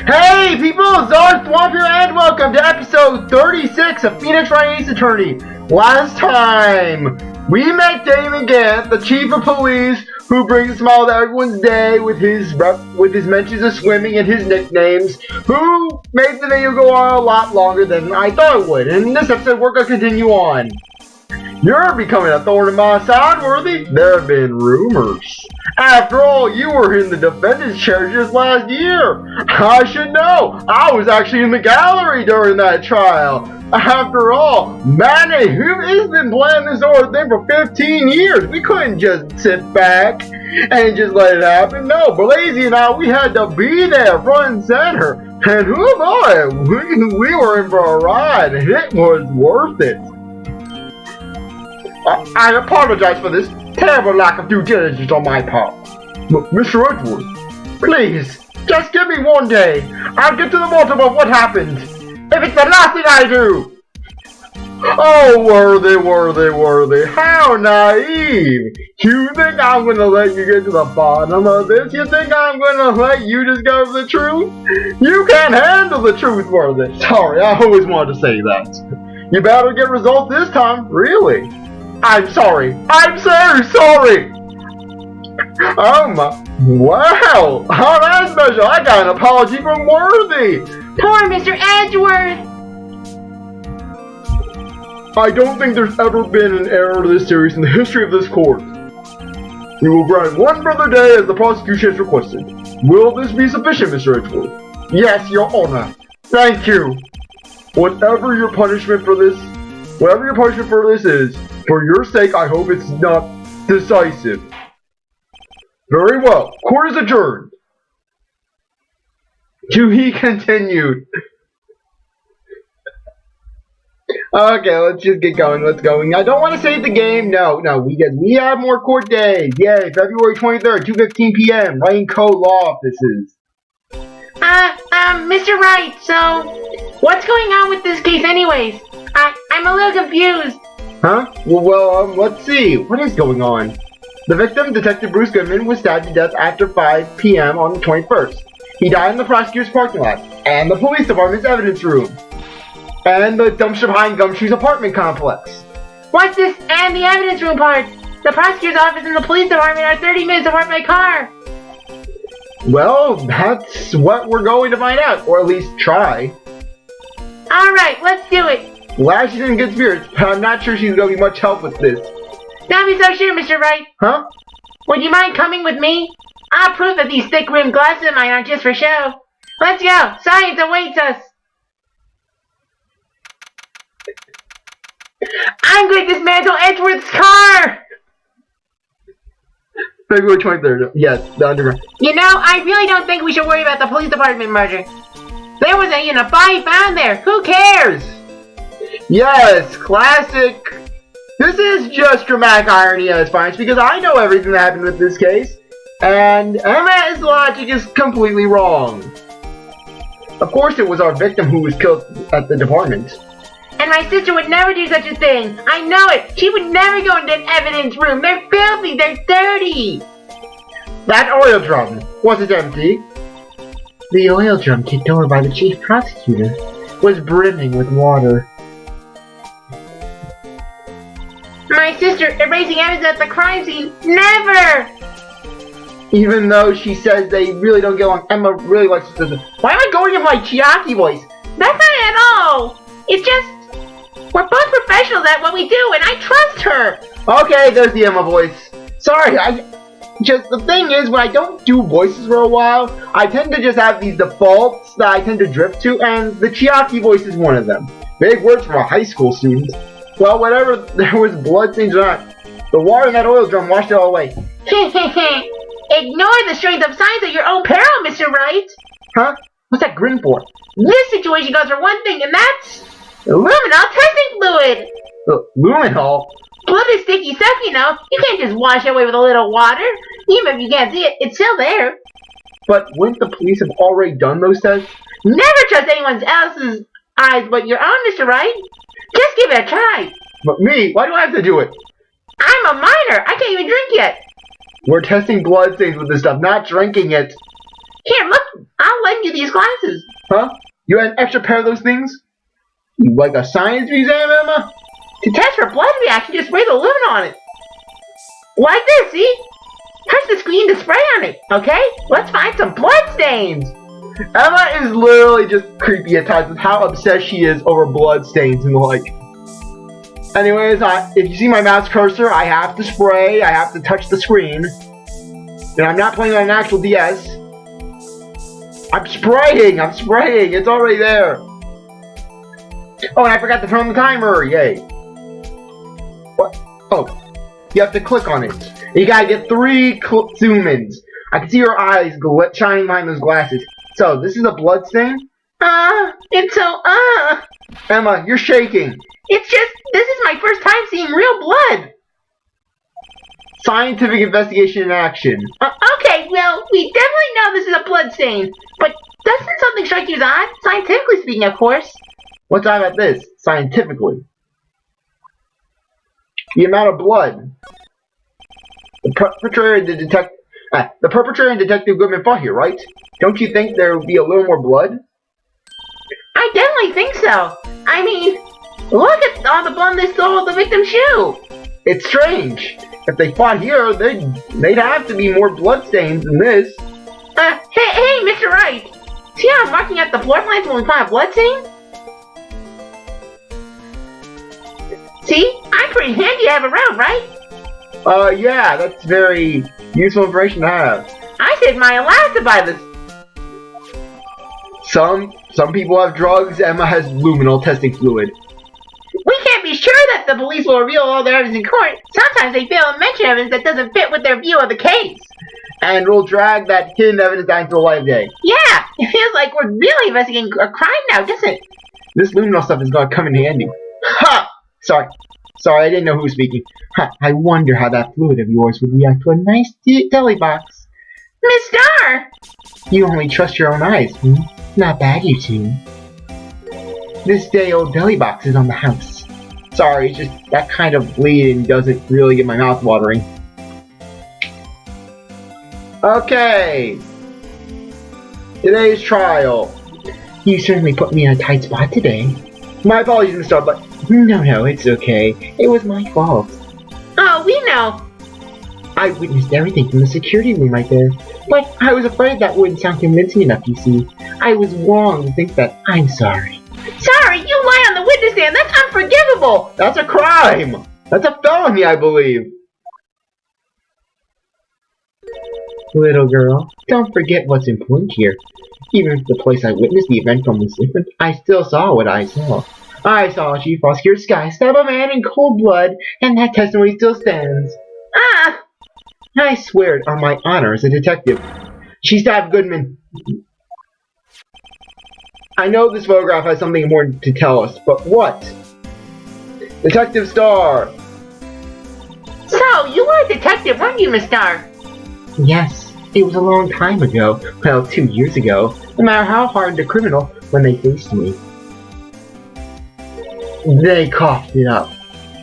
Hey people, CzarThwomp here and welcome to episode 36 of Phoenix Wright Ace Attorney. Last time, we met Damon Gant, the chief of police, who brings a smile to everyone's day with his mentions of swimming and his nicknames, who made the video go on a lot longer than I thought it would. And in this episode, we're going to continue on. You're becoming a thorn in my side, Worthy. There have been rumors. After all, you were in the defendant's chair just last year. I should know. I was actually in the gallery during that trial. After all, Manny, he's been playing this sort of thing for 15 years. We couldn't just sit back and just let it happen. No, Blazy and I, we had to be there front and center. And who boy, we were in for a ride, and it was worth it. I apologize for this terrible lack of due diligence on my part. Mr. Edgeworth, please, just give me one day. I'll get to the bottom of what happened. If it's the last thing I do. Oh, Worthy, how naive. You think I'm going to let you get to the bottom of this? You think I'm going to let you discover the truth? You can't handle the truth, Worthy. Sorry, I always wanted to say that. You better get results this time, really. I'm sorry. I'm so sorry. Oh my. Wow. Oh, that's special. I got an apology from Worthy. Poor Mr. Edgeworth. I don't think there's ever been an error to this series in the history of this court. We will grant one further day as the prosecution has requested. Will this be sufficient, Mr. Edgeworth? Yes, Your Honor. Thank you. Whatever your punishment for this is, for your sake, I hope it's not decisive. Very well. Court is adjourned. To be continued. Okay, let's just get going. Let's go. I don't want to save the game. No, we have more court days. Yay, February 23rd, 2:15 p.m. Wright & Co. Law Offices. Mr. Wright, so what's going on with this case anyways? I'm a little confused. Huh? Well, let's see. What is going on? The victim, Detective Bruce Goodman, was stabbed to death after 5 p.m. on the 21st. He died in the prosecutor's parking lot, and the police department's evidence room, and the dumpster behind Gumshoe's apartment complex. What's this and the evidence room part? The prosecutor's office and the police department are 30 minutes apart by car. Well, that's what we're going to find out, or at least try. Alright, let's do it. Glad she's in good spirits, but I'm not sure she's going to be much help with this. Don't be so sure, Mr. Wright. Huh? Would you mind coming with me? I'll prove that these thick-rimmed glasses of mine aren't just for show. Let's go. Science awaits us. I'm going to dismantle Edgeworth's car. February 23rd. Yes, the underground. You know, I really don't think we should worry about the police department murder. There was a body found there. Who cares? Yes, classic. This is just dramatic irony at its finest, because I know everything that happened with this case, and Emma's logic is completely wrong. Of course it was our victim who was killed at the department. And my sister would never do such a thing. I know it. She would never go into an evidence room. They're filthy. They're dirty. That oil drum, was it empty? The oil drum kicked over by the chief prosecutor was brimming with water. My sister erasing evidence at the crime scene. Never! Even though she says they really don't get along, Emma really likes to say, why am I going in my Chiaki voice? That's not it at all. It's just, we're both professionals at what we do, and I trust her. Okay, there's the Emma voice. Sorry, the thing is, when I don't do voices for a while, I tend to just have these defaults that I tend to drift to, and the Chiaki voice is one of them. Big words for a high school student. Well, whatever, there was bloodstains or not, the water in that oil drum washed it all away. Ignore the strength of science at your own peril, Mr. Wright. Huh? What's that grin for? This situation calls for one thing, and that's luminol testing fluid. Luminol? Blood is sticky stuff, you know. You can't just wash it away with a little water. Even if you can't see it, it's still there. But wouldn't the police have already done those tests? Never trust anyone else's eyes but your own, Mr. Wright. Just give it a try. But me? Why do I have to do it? I'm a minor. I can't even drink yet. We're testing bloodstains with this stuff, not drinking it. Here, look. I'll lend you these glasses. Huh? You had an extra pair of those things? You like a science museum, Emma? To test for blood reaction, just spray the luminol on it. Like this, see? Touch the screen to spray on it, okay? Let's find some bloodstains. Emma is literally just creepy at times with how obsessed she is over bloodstains and the like. Anyways, if you see my mouse cursor, I have to spray, I have to touch the screen. And I'm not playing on an actual DS. I'm spraying, it's already there. Oh, and I forgot to turn on the timer, yay. What? Oh, you have to click on it. You gotta get 3 zoom-ins. I can see your eyes shining behind those glasses. So, this is a bloodstain? It's so, Emma, you're shaking. It's just, this is my first time seeing real blood. Scientific investigation in action. Okay, well, we definitely know this is a bloodstain. But doesn't something strike you as odd? Scientifically speaking, of course. What's odd about this, scientifically? The amount of blood. The perpetrator and Detective Goodman fought here, right? Don't you think there would be a little more blood? I definitely think so. I mean, look at all the blood they stole of the victim's shoe. It's strange. If they fought here, they'd have to be more bloodstains than this. Hey, Mr. Wright. See how I'm marking out the floor plans when we find a bloodstain? See? I'm pretty handy to have around, right? Yeah, that's very useful information to have. I saved my allowance to buy this. Some people have drugs. Emma has luminol testing fluid. We can't be sure that the police will reveal all their evidence in court. Sometimes they fail to mention evidence that doesn't fit with their view of the case. And we'll drag that hidden evidence out into the light of day. Yeah, it feels like we're really investigating a crime now, doesn't it? This luminol stuff is gonna come in handy. Ha! Sorry, I didn't know who was speaking. Ha! I wonder how that fluid of yours would react to a nice deli box. Miss Star! You only trust your own eyes, Not bad, you two. This day-old deli box is on the house. Sorry, it's just that kind of bleeding doesn't really get my mouth watering. Okay. Today's trial. You certainly put me in a tight spot today. My apologies, Mr. Star, but no, it's okay. It was my fault. Oh, we know. I witnessed everything from the security room right there, but I was afraid that wouldn't sound convincing enough, you see. I was wrong to think that. I'm sorry. Sorry, you lie on the witness stand. That's unforgivable. That's a crime. That's a felony, I believe. Little girl, don't forget what's important here. Even if the place I witnessed the event from was different, I still saw what I saw. I saw a chief prosecutor Sky stab a man in cold blood, and that testimony still stands. I swear it on my honor as a detective. She stabbed Goodman. I know this photograph has something important to tell us, but what? Detective Star! So, you were a detective, weren't you, Miss Star? Yes, it was a long time ago. Well, 2 years ago. No matter how hardened a criminal, when they faced me. They coughed it up.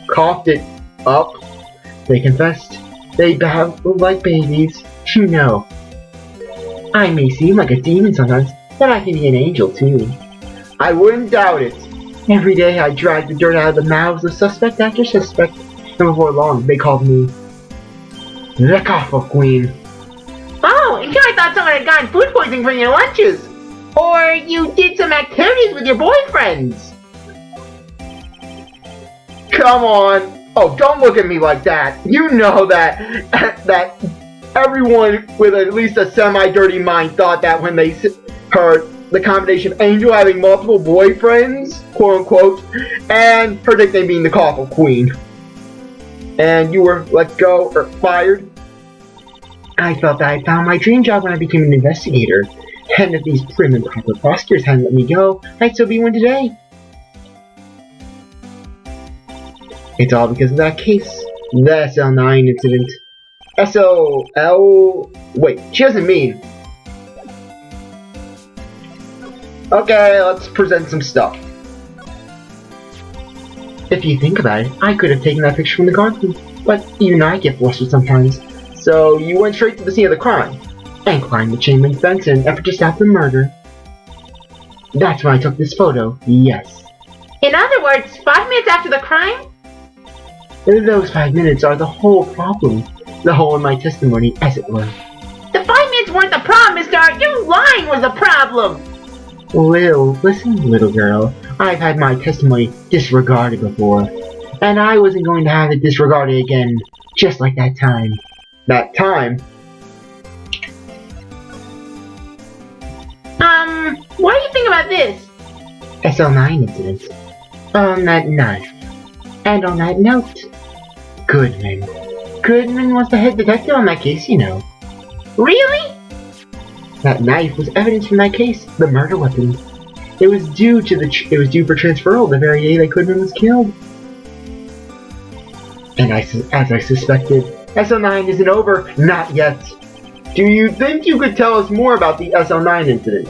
Coughed it up? They confessed. They babbled like babies. You know. I may seem like a demon sometimes, but I can be an angel too. I wouldn't doubt it. Every day I dragged the dirt out of the mouths of suspect after suspect, and before long they called me the Coffin Queen. Oh, until I thought someone had gotten food poisoning from your lunches. Or you did some activities with your boyfriends. Come on. Oh, don't look at me like that. You know that everyone with at least a semi-dirty mind thought that when they heard the combination of Angel having multiple boyfriends, quote unquote, and her nickname being the Coffin Queen. And you were let go or fired. I felt that I found my dream job when I became an investigator. And if these prim and proper prosecutors hadn't let me go, I'd still be one today. It's all because of that case. The SL9 incident. SLL... Wait, she doesn't mean... Okay, let's present some stuff. If you think about it, I could have taken that picture from the garden, but even I get flustered sometimes. So you went straight to the scene of the crime. and climbed the chain link fence in an effort to stop the murder. That's when I took this photo, yes. In other words, 5 minutes after the crime? Those 5 minutes are the whole problem. The hole in my testimony, as it were. The 5 minutes weren't the problem, Mr. You lying was the problem! Listen, little girl. I've had my testimony disregarded before. And I wasn't going to have it disregarded again, just like that time. That time? What do you think about this? SL9 incident. On that knife. And on that note. Goodman. Goodman was the head detective on that case, you know. Really? That knife was evidence from that case, the murder weapon. It was due for transferal the very day that Goodman was killed. And as I suspected, SL9 isn't over, not yet. Do you think you could tell us more about the SL9 incident?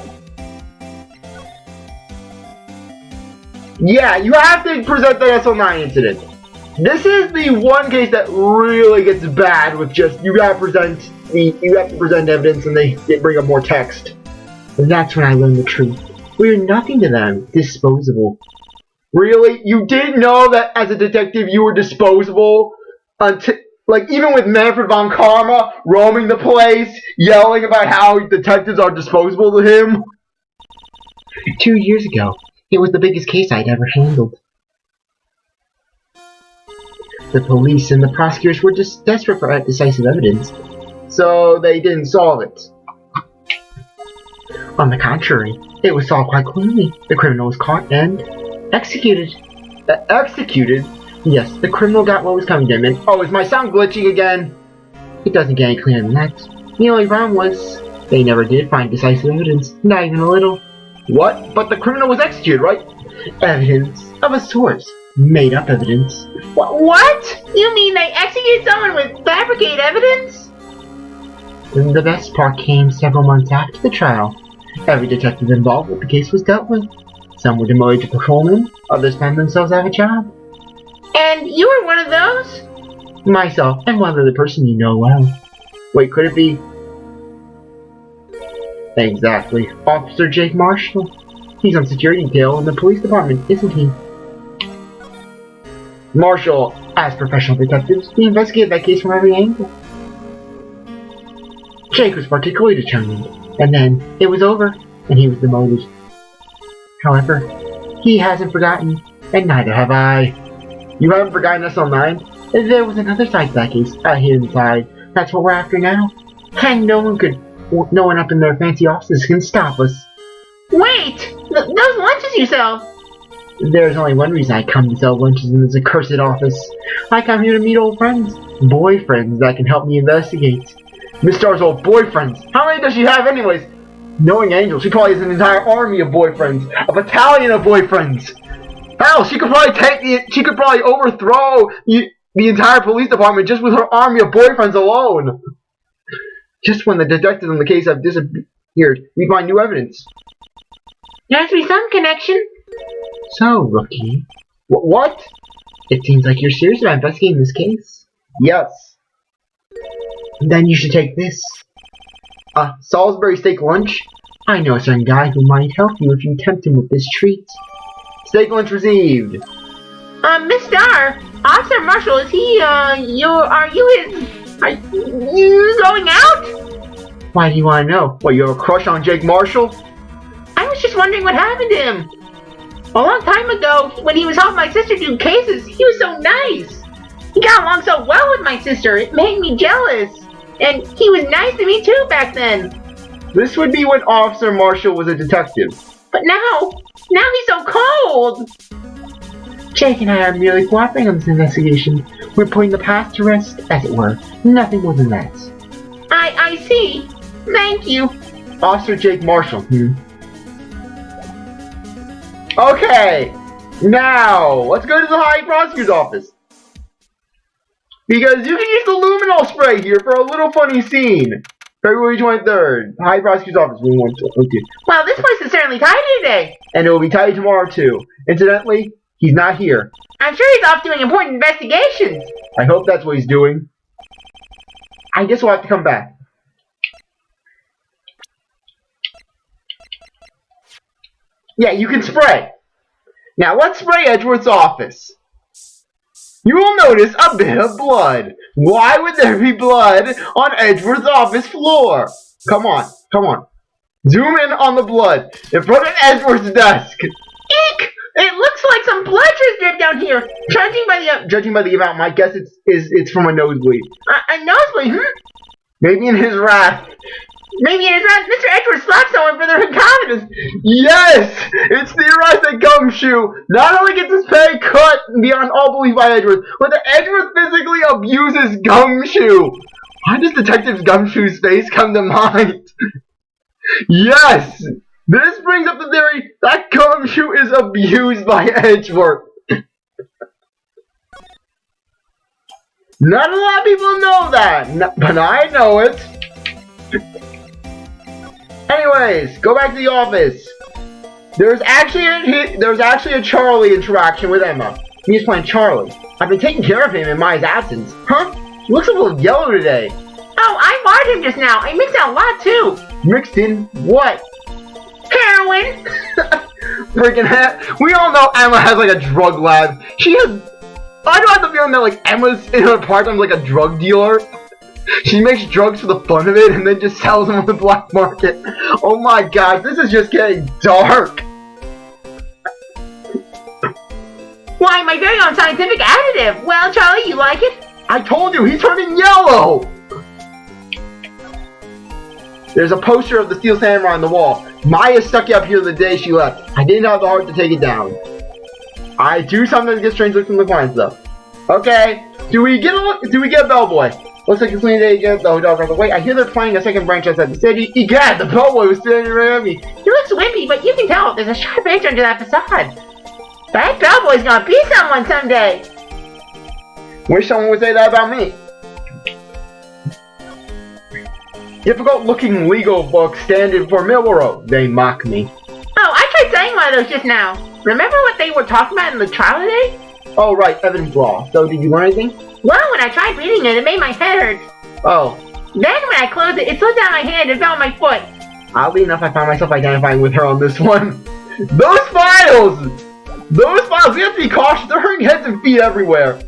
Yeah, you have to present the SL9 incident. This is the one case that really gets bad with just, you have to present evidence and they bring up more text. And that's when I learned the truth. We're nothing to them, disposable. Really? You didn't know that as a detective you were disposable? Until, like, even with Manfred von Karma roaming the place, yelling about how detectives are disposable to him? 2 years ago, it was the biggest case I'd ever handled. The police and the prosecutors were just desperate for decisive evidence, so they didn't solve it. On the contrary, it was solved quite cleanly. The criminal was caught and executed. Executed? Yes, the criminal got what was coming to him, and oh, is my sound glitching again? It doesn't get any clearer than that. The only problem was, they never did find decisive evidence, not even a little. What? But the criminal was executed, right? Evidence of a sort. Made up evidence. What? You mean they executed someone with fabricated evidence? And the best part came several months after the trial. Every detective involved with the case was dealt with. Some were demoted to patrolmen, others found themselves out of a job. And you were one of those? Myself, and one other person you know well. Wait, could it be? Exactly. Officer Jake Marshall. He's on security detail in the police department, isn't he? Marshall, as professional detectives, we investigated that case from every angle. Jake was particularly determined, and then it was over, and he was demoted. However, he hasn't forgotten, and neither have I. You haven't forgotten SL9? There was another side to that case, a hidden side. That's what we're after now. And no one up in their fancy offices can stop us. Wait! Those lunches you sell! There's only one reason I come to sell lunches in this accursed office. I come here to meet old friends. Boyfriends that can help me investigate. Miss Star's old boyfriends. How many does she have anyways? Knowing Angel, she probably has an entire army of boyfriends. A battalion of boyfriends. Hell, she could probably overthrow the entire police department just with her army of boyfriends alone. Just when the detectives on the case have disappeared, we find new evidence. There has to be some connection. So, Rookie. What? It seems like you're serious about investigating this case. Yes. Then you should take this. Salisbury steak lunch? I know a certain guy who might help you if you tempt him with this treat. Steak lunch received. Miss Star, Officer Marshall, is he, are you going out? Why do you want to know? What, you have a crush on Jake Marshall? I was just wondering what happened to him. A long time ago, when he was helping my sister do cases, he was so nice. He got along so well with my sister, it made me jealous. And he was nice to me too back then. This would be when Officer Marshall was a detective. But now he's so cold. Jake and I are merely cooperating on this investigation. We're putting the past to rest, as it were. Nothing more than that. I see. Thank you. Officer Jake Marshall, Okay, now, let's go to the High Prosecutor's office. Because you can use the luminol spray here for a little funny scene. February 23rd, High Prosecutor's office, room 122. Well, this place is certainly tidy today. And it will be tidy tomorrow, too. Incidentally, he's not here. I'm sure he's off doing important investigations. I hope that's what he's doing. I guess we'll have to come back. Yeah, you can spray. Now let's spray Edgeworth's office. You will notice a bit of blood. Why would there be blood on Edgeworth's office floor? Come on, come on. Zoom in on the blood in front of Edgeworth's desk. Eek! It looks like some blood just dripped down here. Judging by the amount, my guess it's from a nosebleed. A nosebleed? Maybe in his wrath. Maybe it is right. Mr. Edgeworth slapped someone for their incompetence. Yes! It's theorized that Gumshoe not only gets his pay cut beyond all belief by Edgeworth, but that Edgeworth physically abuses Gumshoe. Why does Detective Gumshoe's face come to mind? Yes! This brings up the theory that Gumshoe is abused by Edgeworth. Not a lot of people know that, but I know it. Anyways, go back to the office. There's actually a Charlie interaction with Emma. He's playing Charlie. I've been taking care of him in Maya's absence. Huh? He looks a little yellow today. Oh, I marred him just now. I mixed out a lot too. Mixed in what? Heroin. Freaking hat. We all know Emma has like a drug lab. I don't have the feeling that like Emma's in her part-time like a drug dealer. She makes drugs for the fun of it and then just sells them on the black market. Oh my god, this is just getting dark. Why, my very own scientific additive. Well, Charlie, you like it? I told you, he's turning yellow. There's a poster of the Steel Samurai on the wall. Maya stuck it up here the day she left. I didn't have the heart to take it down. I do sometimes get strange looks from the clients though. Okay, do we get a bellboy? Looks like it's clean day to get the hotel across the way. I hear they're playing a second branch outside the city. Egad, the bellboy was standing right at me. He looks wimpy, but you can tell there's a sharp edge under that facade. That bellboy's gonna be someone someday. Wish someone would say that about me. Difficult looking legal book standing for Milborough. They mock me. Oh, I tried saying one of those just now. Remember what they were talking about in the trial today? Oh, right, evidence law. So, did you learn anything? Well, when I tried reading it, it made my head hurt. Oh. Then when I closed it, it slipped down my hand and fell on my foot. Oddly enough, I found myself identifying with her on this one. Those files! Those files! We have to be cautious. They're hurting heads and feet everywhere.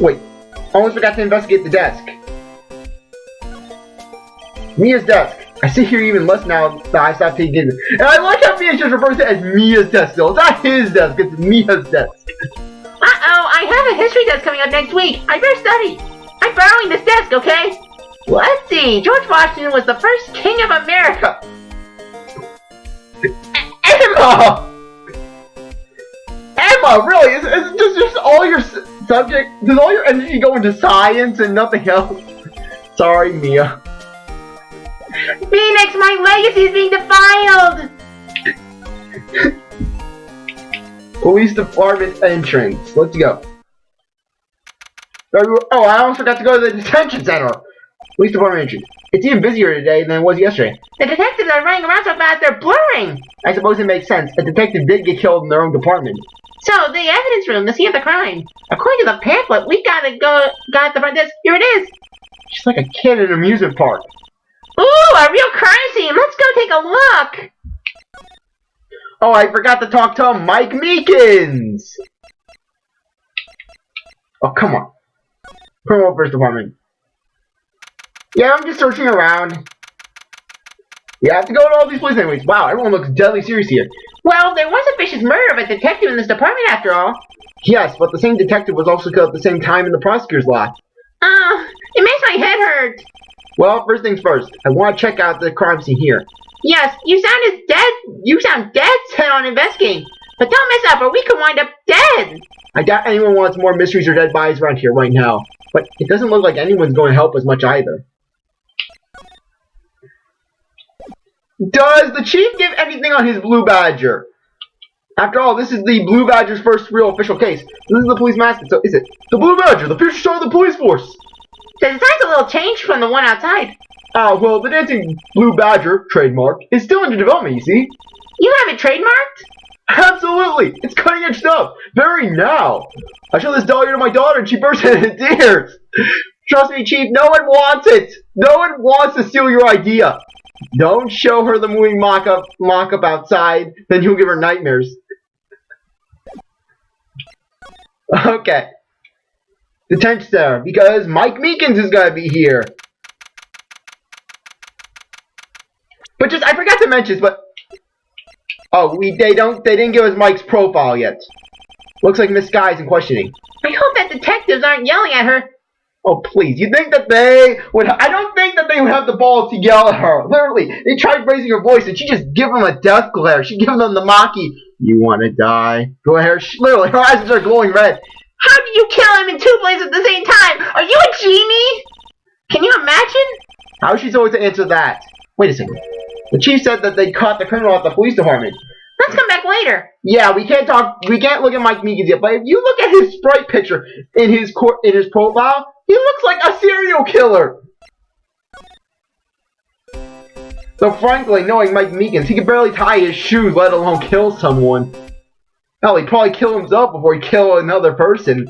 Wait. Almost forgot to investigate the desk. Mia's desk. I sit here even less now that I stopped taking it. And I like how Mia just refers to it as Mia's desk still. It's not his desk, it's Mia's desk. Uh-oh, I have a history test coming up next week. I better study. I'm borrowing this desk, okay? Let's see. George Washington was the first king of America. Emma! Emma, really? Is just all your subject? Does all your energy go into science and nothing else? Sorry, Mia. Phoenix, my legacy is being defiled! Police department entrance. Let's go. Oh, I almost forgot to go to the detention center. Police department entrance. It's even busier today than it was yesterday. The detectives are running around so fast they're blurring! I suppose it makes sense. A detective did get killed in their own department. So, the evidence room, the scene of the crime. According to the pamphlet, we got the front desk. Here it is. She's like a kid in an amusement park. Ooh, a real crime scene! Let's go take a look! Oh, I forgot to talk to Mike Meekins! Oh, come on. Criminal First Department. Yeah, I'm just searching around. You have to go to all these places anyways. Wow, everyone looks deadly serious here. Well, there was a vicious murder of a detective in this department after all. Yes, but the same detective was also killed at the same time in the prosecutor's lot. It makes my head hurt. Well, first things first, I want to check out the crime scene here. Yes, you sound dead set on investigating. But don't mess up or we could wind up dead. I doubt anyone wants more mysteries or dead bodies around here right now. But it doesn't look like anyone's going to help us much either. Does the chief give anything on his Blue Badger? After all, this is the Blue Badger's first real official case. This is the police mascot, so is it? The Blue Badger, the future star of the police force! The design's a little changed from the one outside. Well, the dancing Blue Badger, trademark, is still under development, you see? You have it trademarked? Absolutely! It's cutting edge stuff! Very now! I showed this dollar to my daughter and she burst into tears! Trust me, Chief, no one wants it! No one wants to steal your idea! Don't show her the moving mock-up outside, then you'll give her nightmares. Okay. The tent's there, because Mike Meekins is gonna be here. But just, I forgot to mention this, but... Oh, they didn't give us Mike's profile yet. Looks like Miss Guy's in questioning. I hope that detectives aren't yelling at her. Oh, please. You think that they would... I don't think that they would have the balls to yell at her. Literally, they tried raising her voice, and she just gave them a death glare. She gave them the Maki. You want to die? Go ahead. Literally, her eyes are glowing red. How do you kill him in 2 places at the same time? Are you a genie? Can you imagine? How is she supposed to answer that? Wait a second. The chief said that they caught the criminal at the police department. Let's come back later. Yeah, we can't look at Mike Meekins yet, but if you look at his sprite picture in his profile, he looks like a serial killer. So frankly, knowing Mike Meekins, he could barely tie his shoes, let alone kill someone. Hell, he'd probably kill himself before he'd kill another person.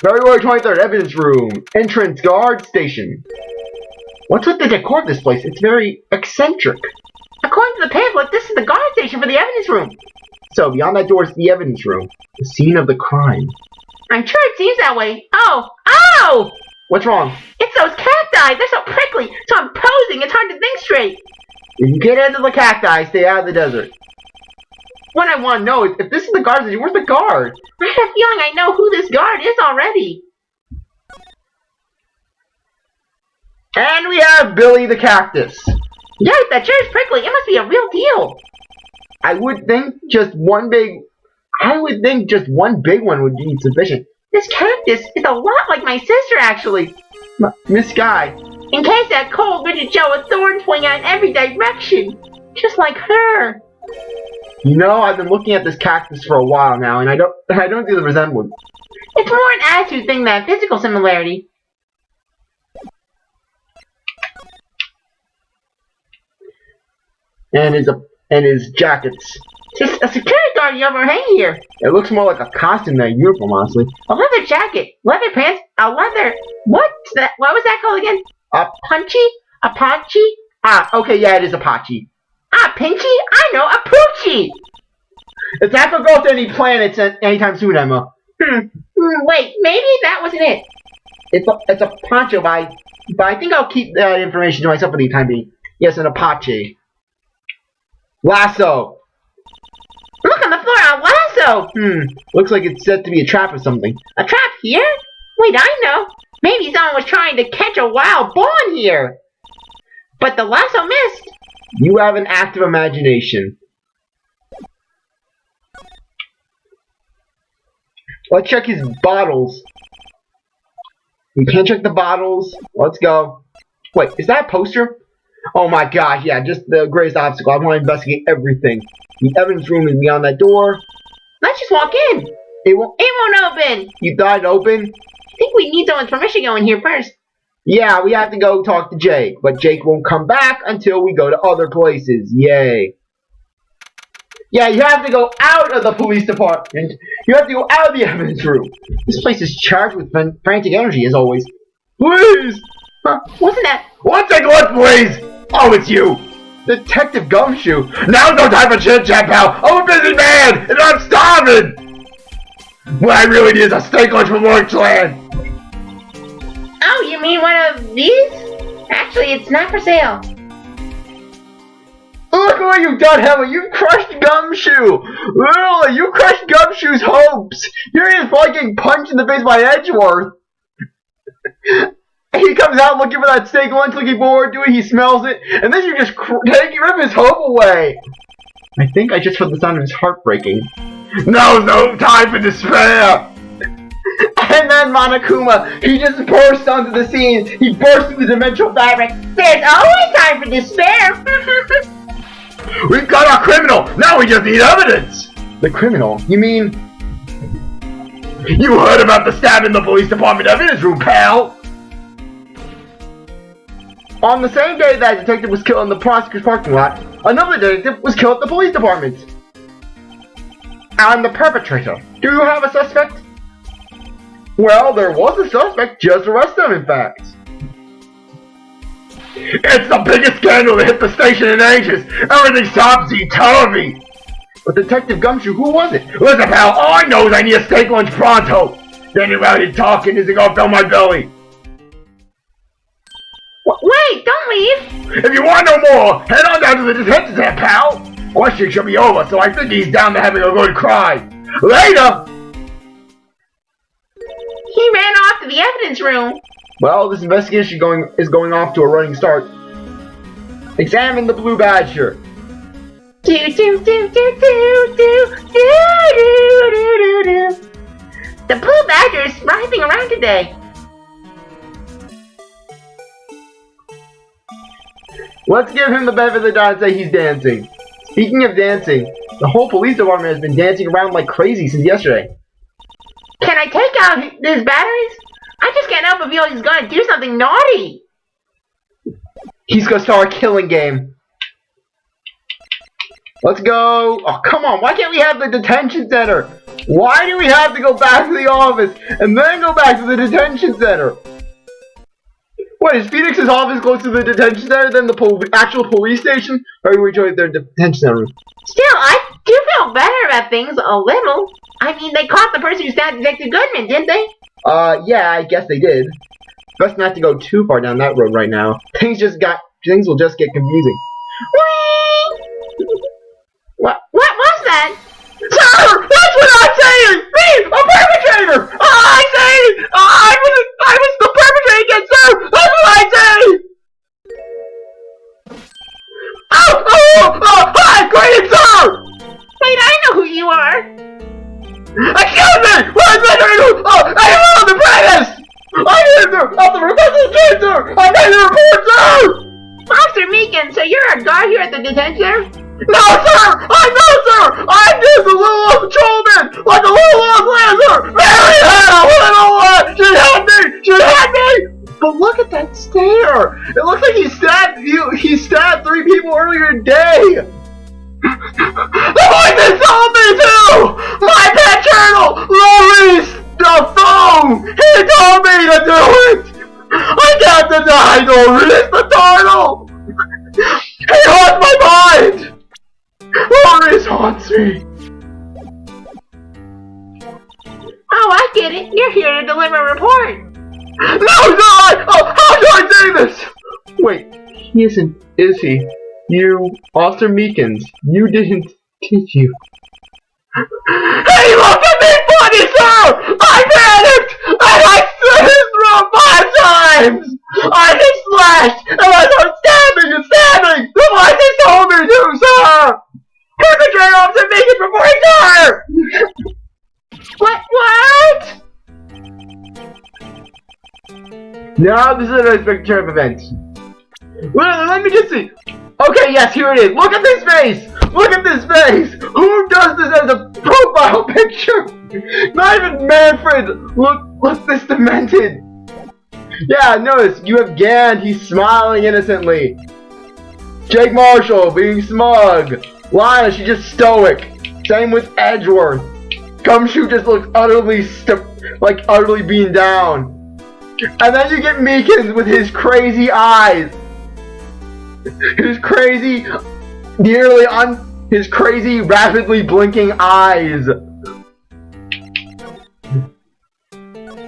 February 23rd, evidence room. Entrance guard station. What's with the decor of this place? It's very eccentric. According to the pamphlet, this is the guard station for the evidence room. So, beyond that door is the evidence room. The scene of the crime. I'm sure it seems that way. Oh! Ow! What's wrong? It's those cacti! They're so prickly! So I'm posing! It's hard to think straight! If you get into the cacti, stay out of the desert. What I want to know is, if this is the guard station, where's the guard? I have a feeling I know who this guard is already. And we have Billy the Cactus. Yes, that chair is prickly. It must be a real deal. I would think just one big one would be sufficient. This cactus is a lot like my sister, actually. Miss Guy. In case that cold rigid gel with thorns pointing out in every direction. Just like her. You know, I've been looking at this cactus for a while now, and I don't see the resemblance. It's more an attitude thing than a physical similarity. And his jackets. Just a security guard overhang here. It looks more like a costume than a uniform, honestly. A leather jacket, leather pants, a leather... What's that? What was that called again? A punchy? Apache? Ah, okay, yeah, it is Apache. Ah, Pinchy? I know, a poochie! It's not gonna go to any planets anytime soon, Emma. Wait, maybe that wasn't it. It's a poncho, but I think I'll keep that information to myself for the time being. Yes, an Apache. Lasso. Look on the floor, a lasso! Looks like it's set to be a trap or something. A trap here? Wait, I know. Maybe someone was trying to catch a wild boar here. But the lasso missed. You have an active imagination. Let's check his bottles. We can't check the bottles. Let's go. Wait, is that a poster? Oh my gosh, yeah, just the greatest obstacle. I want to investigate everything. The evidence room is beyond that door. Let's just walk in. It won't open. You thought it open? I think we need someone's permission to go in here first. Yeah, we have to go talk to Jake, but Jake won't come back until we go to other places. Yay. Yeah, you have to go out of the police department. You have to go out of the evidence room. This place is charged with frantic energy, as always. Please! Huh, wasn't that... One second, what, please? Oh, it's you! Detective Gumshoe! Now's no time for chit-chat, pal! I'm a busy man, and I'm starving! What I really need is a steak lunch from Lunchland! Oh, you mean one of these? Actually, it's not for sale. Look what you've done, Emma! You crushed Gumshoe! Literally, you crushed Gumshoe's hopes! Here he is probably getting punched in the face by Edgeworth! He comes out looking for that steak lunch, looking forward to it, he smells it, and then you just rip his hope away! I think I just heard the sound of his heart breaking. No time for despair! And then Monokuma, he just bursts onto the scene. He bursts through the dimensional fabric. There's always time for despair. We've got our criminal. Now we just need evidence. The criminal? You mean? You heard about the stab in the police department evidence room, pal. On the same day that detective was killed in the prosecutor's parking lot, another detective was killed at the police department. I'm the perpetrator. Do you have a suspect? Well, there was a suspect. Just arrested him, in fact. It's the biggest scandal that hit the station in ages. Everything's topsy-turvy. But Detective Gumshoe, who was it? Listen, pal, all I know is I need a steak lunch pronto. Getting around here talking isn't gonna fill my belly. Wait, don't leave. If you want to know more, head on down to the detention center, pal. Questioning should be over, so I think he's down to having a good cry. Later! He ran off to the evidence room. Well, this investigation is going off to a running start. Examine the blue badger. Do do do do do do do do do do. The blue badger is writhing around today. Let's give him the benefit of the doubt and say he's dancing. Speaking of dancing, the whole police department has been dancing around like crazy since yesterday. Can I take out his batteries? I just can't help but feel he's gonna do something naughty. He's gonna start a killing game. Let's go. Oh, come on. Why can't we have the detention center? Why do we have to go back to the office and then go back to the detention center? What, is Phoenix's office closer to the detention center than the actual police station? Or are we joining their detention center? Still, I do feel better about things a little. I mean, they caught the person who stabbed Detective Goodman, didn't they? Yeah, I guess they did. Best not to go too far down that road right now. Things will just get confusing. Whee! What was that? Sir, that's what I'm saying! Me, a perpetrator! I say, I was the perpetrator against sir! That's what I say! Hi, great sir! Wait, I know who you are. Excuse me! Where's my turtle? Oh, I am on the premise! I am the requested cancer! I made a report, sir! Officer Meekin, so you're a guard here at the detention center? No, sir! I'm just a little old patrolman! Like a little old lancer! Mary Hannah, little one! She had me! But look at that stare! It looks like he stabbed 3 people earlier today! The voices told me to! My pet turtle! Maurice the phone! He told me to do it! I can't deny Maurice the turtle! He haunts my mind! Maurice haunts me! Oh, I get it. You're here to deliver a report. No, God! Oh, how do I say this? Wait, he isn't, is he? You, Officer Meekins, you didn't, did you? Hey, look at me, funny sir! I panicked! And I slit his throat 5 times! I get slashed! And I start stabbing and stabbing! The voices told me to, sir! Perpetrator Officer Meekins reporting fire! What? Now this is a picture of events. Well, let me just see. Okay, yes, here it is. Look at this face! Look at this face! Who does this as a profile picture? Not even Manfred! Look this demented! Yeah, notice, you have Gand, he's smiling innocently. Jake Marshall being smug. Lana, she's just stoic. Same with Edgeworth. Gumshoe just looks utterly utterly being down. And then you get Meekins with his crazy eyes. His crazy, his crazy, rapidly blinking eyes.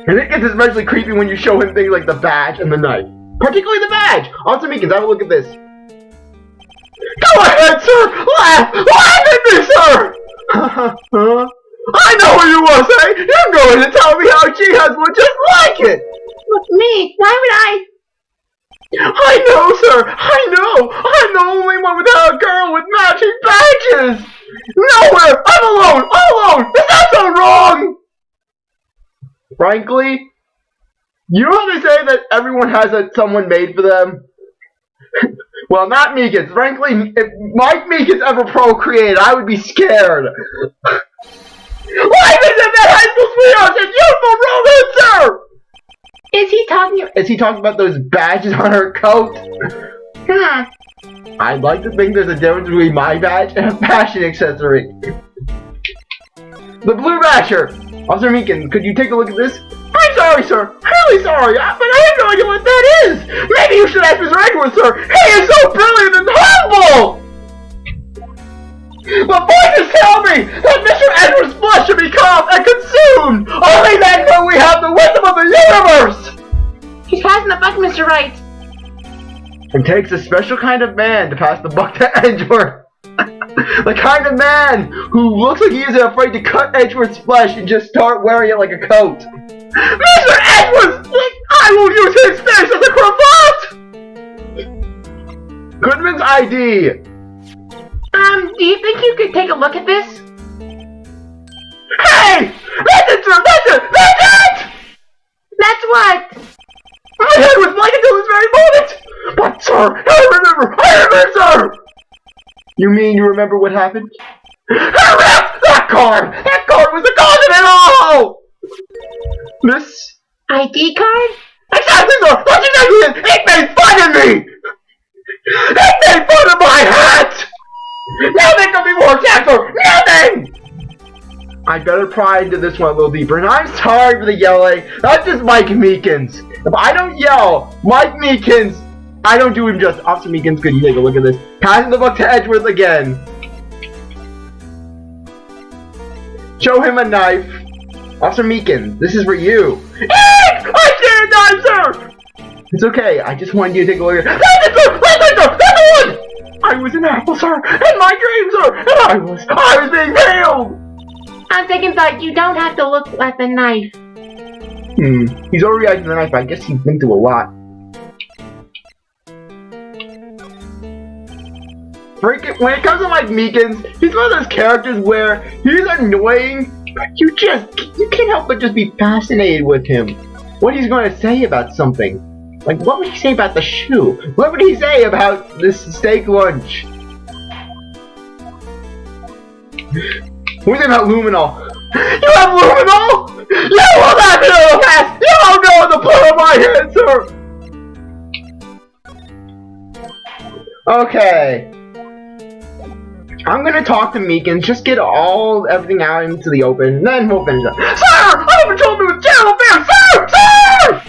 And it gets especially creepy when you show him things like the badge and the knife. Particularly the badge! Officer Meekins, have a look at this. Go ahead, sir! Laugh! Laugh at me, sir! I know what you want to say! You're going to tell me how she has one just like it! Me? Why would I? I know, sir! I know! I'm the only one without a girl with matching badges! Nowhere! I'm alone! All alone! Is that so wrong? Frankly, you know how they say that everyone has someone made for them? Well, not Meekins. Frankly, if Mike Meekins ever procreated, I would be scared. Life isn't that high school sweetheart! It's youthful romance, sir! Is he talking about those badges on her coat? I'd like to think there's a difference between my badge and a fashion accessory. The Blue Basher! Officer Meekins, could you take a look at this? I'm sorry, sir. Really sorry, but I have no idea what that is! Maybe you should ask Mr. Edgeworth, sir! He is so brilliant and humble! The voices tell me that Mr. Edgeworth's flesh should be cut off and consumed! Only then will we have the wisdom of the universe! He's passing the buck, Mr. Wright. It takes a special kind of man to pass the buck to Edgeworth. The kind of man who looks like he isn't afraid to cut Edgeworth's flesh and just start wearing it like a coat. Mr. Edgeworth! I will use his face as a cravat! Goodman's ID. Do you think you could take a look at this? Hey! That's it, sir! That's it! That's it! That's what? My head was blank until this very moment! But, sir, I remember, sir! You mean you remember what happened? That card! That card was the cause of it all! This ID card? Exactly, sir! That's exactly it! It made fun of me! It made fun of my hat! Nothing can be more exact, sir! Nothing! I better pry into this one a little deeper, and I'm sorry for the yelling. That's just Mike Meekins. If I don't yell, Mike Meekins, I don't do him justice. Officer Meekins, could you take a look at this? Passing the buck to Edgeworth again. Show him a knife. Officer Meekins, this is for you. I see a knife, sir! It's okay, I just wanted you to take a look at it. That's it, sir! That's it, sir! That's the one! I was an apple, sir, in my dreams, sir, and I was being peeled! On second thought, you don't have to look at the knife. He's overreacting to the knife, but I guess he's been through a lot. When it comes to Mike Meekins, he's one of those characters where he's annoying, but you can't help but just be fascinated with him. What he's going to say about something. Like, what would he say about the shoe? What would he say about this steak lunch? What do you think about luminol? You have luminol? You will not be able to pass! You don't know the palm of my hand, sir! Okay. I'm gonna talk to Meekins, just get everything out into the open, and then we'll finish up. Sir! I patrolled me with terrible fear! Sir! Sir!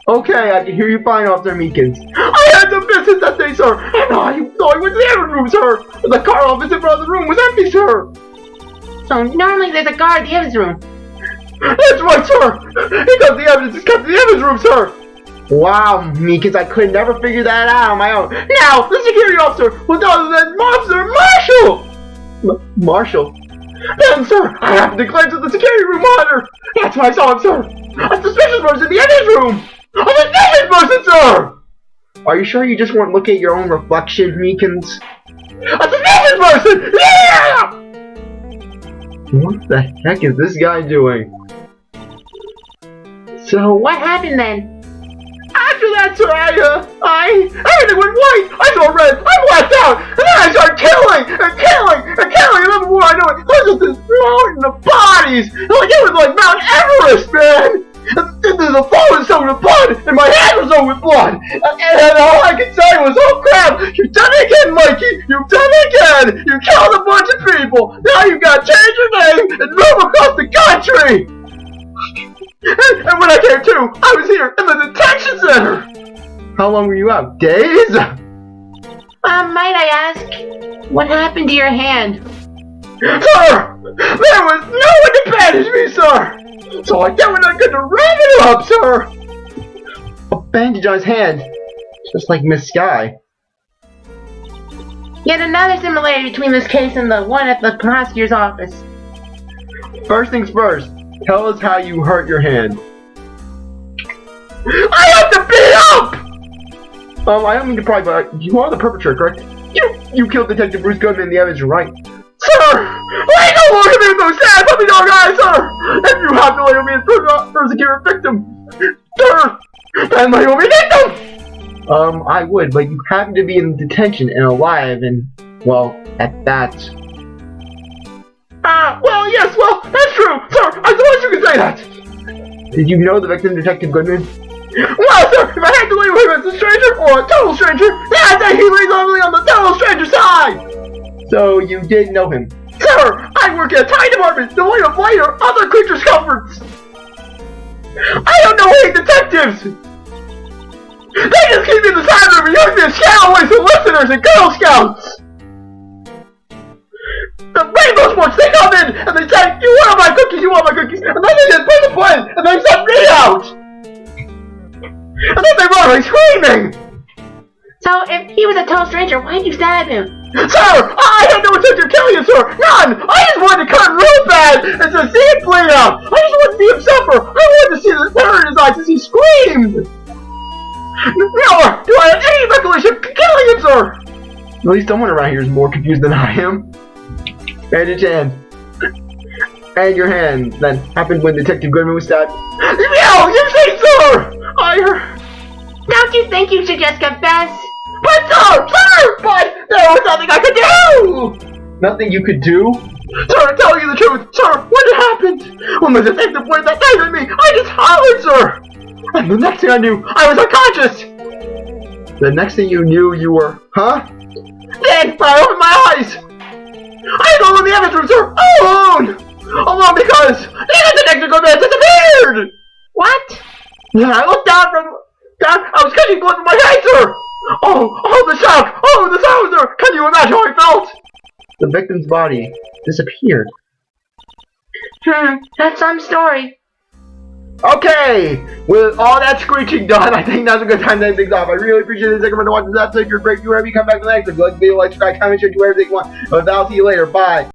Okay, I can hear you fine, Officer Meekins. I had some business that day, sir, and I went to the evidence room, sir. The car office in front of the room was empty, sir. So normally there's a guard in the evidence room. That's right, sir. Because the evidence is kept in the evidence room, sir. Wow, Meekins, I could never figure that out on my own. Now, the security officer was other than Officer Marshall! Marshall? Then, sir, I happened to glance at the security room monitor. That's when I saw him, sir. A suspicious person in the evidence room! A suspicious person, sir! Are you sure you just weren't looking at your own reflection, Meekins? A suspicious person! Yeah! What the heck is this guy doing? So, what happened then? After that, sir, everything went white. I saw red. I blacked out. And then I started killing. And then before I know it, there was just this mountain of bodies. Like, it was like Mount Everest, man. And the floor was soaked with blood. And my hand was soaked with blood. And all I could say was, oh, crap. You've done it again, Mikey. You've done it again. You killed a bunch of people. Now you've got to change your name and move across the country. And when I came to, I was here in the detention center! How long were you out? Days? Might I ask, what happened to your hand? Sir! There was no one to bandage me, sir! So I did what I could to wrap it up, sir! A bandage on his hand, just like Miss Sky. Yet another similarity between this case and the one at the prosecutor's office. First things first. Tell us how you hurt your hand. I have to beat up! I don't mean to pry, but you are the perpetrator, correct? You killed Detective Bruce Goodman in the evidence, right? Sir! Why don't look at me with those sad puppy dog eyes, sir! If you have to label me as persecute a victim, sir! Then label me victim! I would, but you happen to be in detention and alive, and, well, at that... well, yes, well, that's true, sir! I suppose you could say that! Did you know the victim, Detective Goodman? Well, sir, if I had to label him as a stranger or a total stranger, then I'd say he lays only on the total stranger side! So, you did know him? Sir, I work in a tiny department, devoid of light or other creatures' comforts! I don't know any detectives! They just keep me in the side room and use me as scoutaways and listeners and Girl Scouts! The rainbow sports, they come in and they say, you want my cookies, you want my cookies, and then they just put the plane and they set me out! And then they run away screaming! So, if he was a total stranger, why'd you stab him? Sir, I had no intention of killing you, sir! None! I just wanted to cut him real bad and to see him bleed out! I just wanted to see him suffer! I wanted to see the terror in his eyes as he screamed! Nor do I have any recollection of killing him, sir! At least someone around here is more confused than I am. And your hands. And your hands. That happened when Detective Goodman was stabbed. No! You say, sir! I heard... Don't you think you should just confess? But sir! But there was nothing I could do! Nothing you could do? Sir, I'm telling you the truth! Sir, what had happened? When the detective pointed that knife at me, I just hollered, sir! And the next thing I knew, I was unconscious! The next thing you knew, you were... Huh? Then, when I opened my eyes! I was alone in the evidence room, sir! Alone! Alone because the detective man disappeared! What? Yeah, I looked down, I was catching blood from my head, sir! Oh, the shock! Oh, the sound, sir! Can you imagine how I felt? The victim's body disappeared. That's some story. Okay! With all that screeching done, I think now's a good time to end things off. I really appreciate it. Thank you for watching this episode. You're great. If you ever come back to the next, if you like the video, like, subscribe, comment, share, do everything you want. But I'll see you later. Bye.